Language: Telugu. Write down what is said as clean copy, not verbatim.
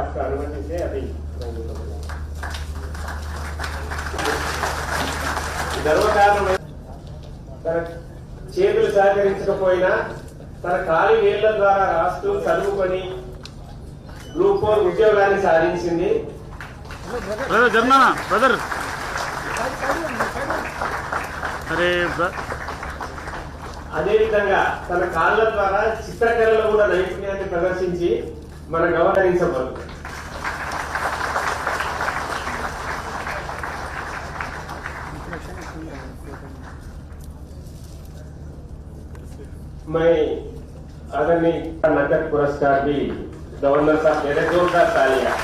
आपका अनुमति से अभी గర్వకారణం తన చేతులు సహకరించకపోయినా తన ఖాళీ వేళ్ల ద్వారా రాస్తూ చదువుకొని గ్రూప్ 4 ఉద్యోగాన్ని సాధించింది. అదేవిధంగా తన కాళ్ళ ద్వారా చిత్రకళలో కూడా నైపుణ్యాన్ని ప్రదర్శించి మన గౌరవించబడు. मैं आदरणीय नकद पुरस्कार भी गवर्नर साहब मेरे जोरदार तालियां।